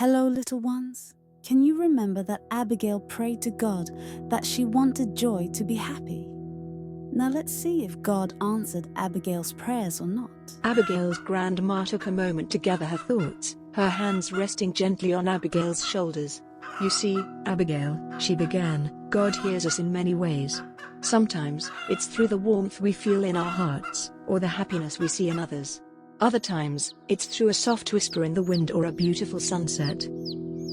Hello, little ones. Can you remember that Abigail prayed to God that she wanted Joy to be happy? Now let's see if God answered Abigail's prayers or not. Abigail's grandma took a moment to gather her thoughts, her hands resting gently on Abigail's shoulders. You see, Abigail, she began, God hears us in many ways. Sometimes, it's through the warmth we feel in our hearts, or the happiness we see in others. Other times, it's through a soft whisper in the wind or a beautiful sunset.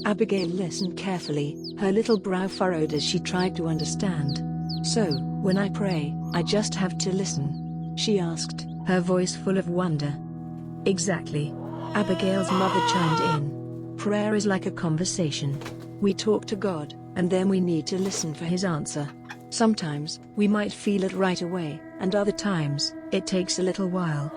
Abigail listened carefully, her little brow furrowed as she tried to understand. So, when I pray, I just have to listen? She asked, her voice full of wonder. Exactly. Abigail's mother chimed in. Prayer is like a conversation. We talk to God, and then we need to listen for His answer. Sometimes, we might feel it right away, and other times, it takes a little while.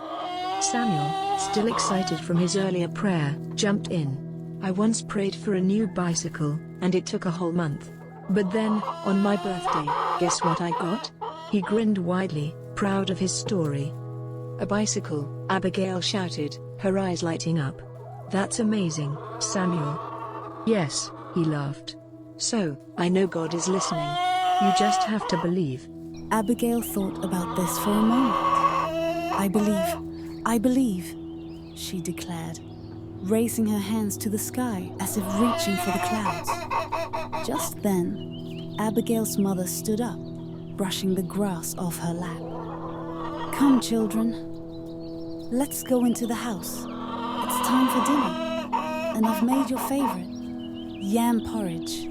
Samuel, still excited from his earlier prayer, jumped in. I once prayed for a new bicycle, and it took a whole month. But then, on my birthday, guess what I got? He grinned widely, proud of his story. A bicycle, Abigail shouted, her eyes lighting up. That's amazing, Samuel. Yes, he laughed. So, I know God is listening. You just have to believe. Abigail thought about this for a moment. I believe, she declared, raising her hands to the sky as if reaching for the clouds. Just then, Abigail's mother stood up, brushing the grass off her lap. Come, children. Let's go into the house. It's time for dinner. And I've made your favorite, yam porridge.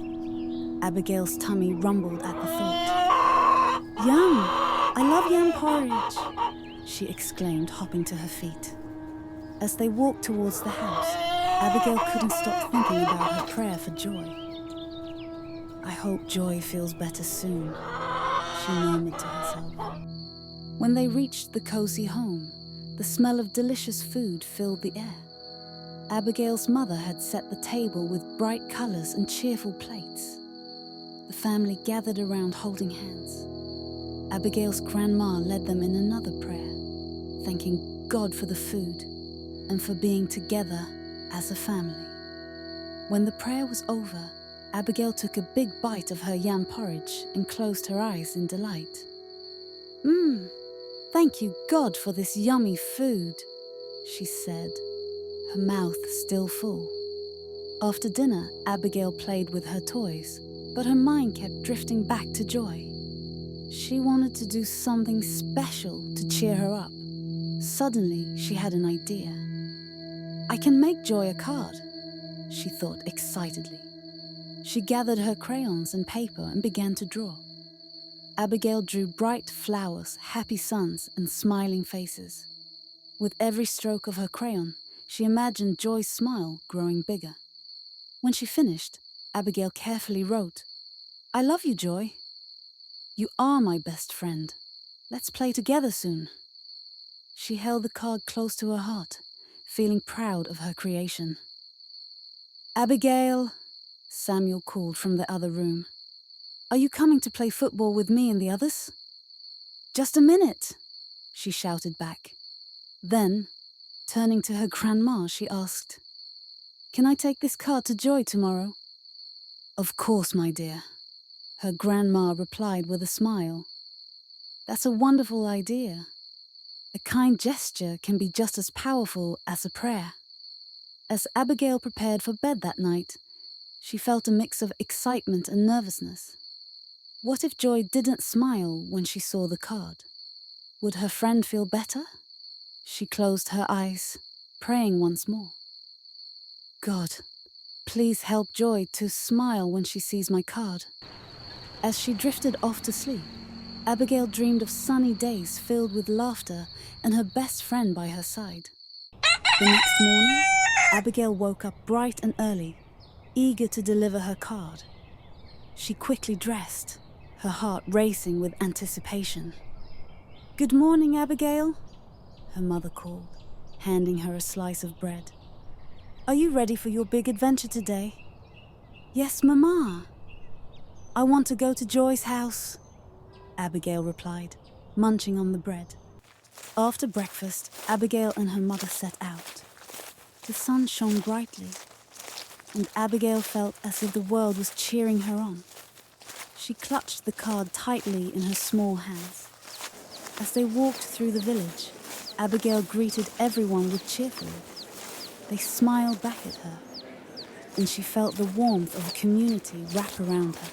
Abigail's tummy rumbled at the thought. Yum! I love yam porridge, she exclaimed, hopping to her feet. As they walked towards the house, Abigail couldn't stop thinking about her prayer for Joy. I hope Joy feels better soon, she murmured to herself. When they reached the cozy home, the smell of delicious food filled the air. Abigail's mother had set the table with bright colors and cheerful plates. The family gathered around holding hands. Abigail's grandma led them in another prayer, thanking God for the food and for being together as a family. When the prayer was over, Abigail took a big bite of her yam porridge and closed her eyes in delight. Thank you, God, for this yummy food, she said, her mouth still full. After dinner, Abigail played with her toys, but her mind kept drifting back to Joy. She wanted to do something special to cheer her up. Suddenly, she had an idea. I can make Joy a card, she thought excitedly. She gathered her crayons and paper and began to draw. Abigail drew bright flowers, happy suns, and smiling faces. With every stroke of her crayon, she imagined Joy's smile growing bigger. When she finished, Abigail carefully wrote, I love you, Joy. You are my best friend. Let's play together soon. She held the card close to her heart, feeling proud of her creation. Abigail, Samuel called from the other room. Are you coming to play football with me and the others? Just a minute, she shouted back. Then, turning to her grandma, she asked, Can I take this card to Joy tomorrow? Of course, my dear, her grandma replied with a smile. That's a wonderful idea. A kind gesture can be just as powerful as a prayer. As Abigail prepared for bed that night, she felt a mix of excitement and nervousness. What if Joy didn't smile when she saw the card? Would her friend feel better? She closed her eyes, praying once more. God, please help Joy to smile when she sees my card. As she drifted off to sleep, Abigail dreamed of sunny days filled with laughter and her best friend by her side. The next morning, Abigail woke up bright and early, eager to deliver her card. She quickly dressed, her heart racing with anticipation. Good morning, Abigail, her mother called, handing her a slice of bread. Are you ready for your big adventure today? Yes, Mama. I want to go to Joy's house, Abigail replied, munching on the bread. After breakfast, Abigail and her mother set out. The sun shone brightly. and Abigail felt as if the world was cheering her on. She clutched the card tightly in her small hands. As they walked through the village, Abigail greeted everyone with cheerfully. They smiled back at her, and she felt the warmth of a community wrap around her.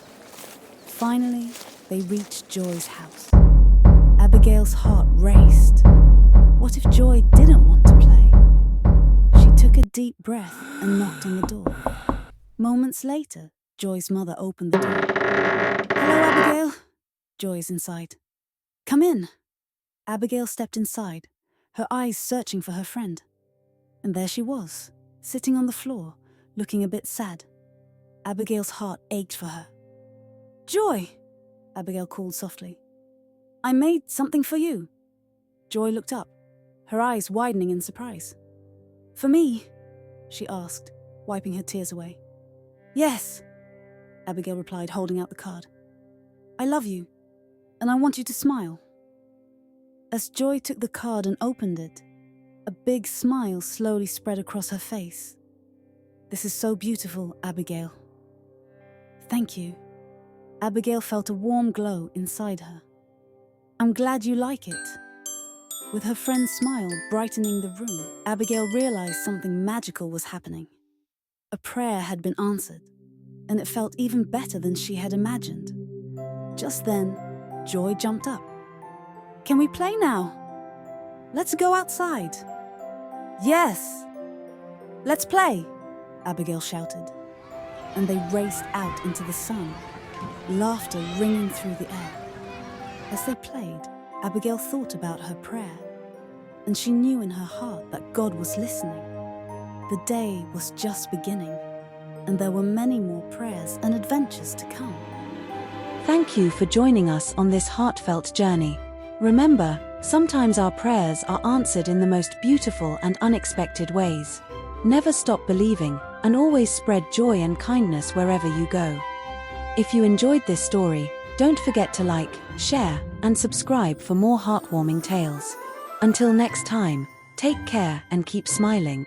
Finally, they reached Joy's house. Abigail's heart raced. What if Joy didn't want to play? She took a deep breath and knocked on the door. Moments later, Joy's mother opened the door. "Hello, Abigail." Joy's inside. "Come in." Abigail stepped inside, her eyes searching for her friend. And there she was, sitting on the floor, looking a bit sad. Abigail's heart ached for her. "Joy," Abigail called softly. "I made something for you." Joy looked up, her eyes widening in surprise. "For me?" she asked, wiping her tears away. "Yes," Abigail replied, holding out the card. "I love you, and I want you to smile." As Joy took the card and opened it, a big smile slowly spread across her face. "This is so beautiful, Abigail." "Thank you." Abigail felt a warm glow inside her. "I'm glad you like it." With her friend's smile brightening the room, Abigail realized something magical was happening. A prayer had been answered, and it felt even better than she had imagined. Just then, Joy jumped up. "Can we play now? Let's go outside." "Yes, let's play," Abigail shouted. And they raced out into the sun, laughter ringing through the air. As they played, Abigail thought about her prayer, and she knew in her heart that God was listening. The day was just beginning, and there were many more prayers and adventures to come. Thank you for joining us on this heartfelt journey. Remember, sometimes our prayers are answered in the most beautiful and unexpected ways. Never stop believing, and always spread joy and kindness wherever you go. If you enjoyed this story, don't forget to like, share, and subscribe for more heartwarming tales. Until next time, take care and keep smiling.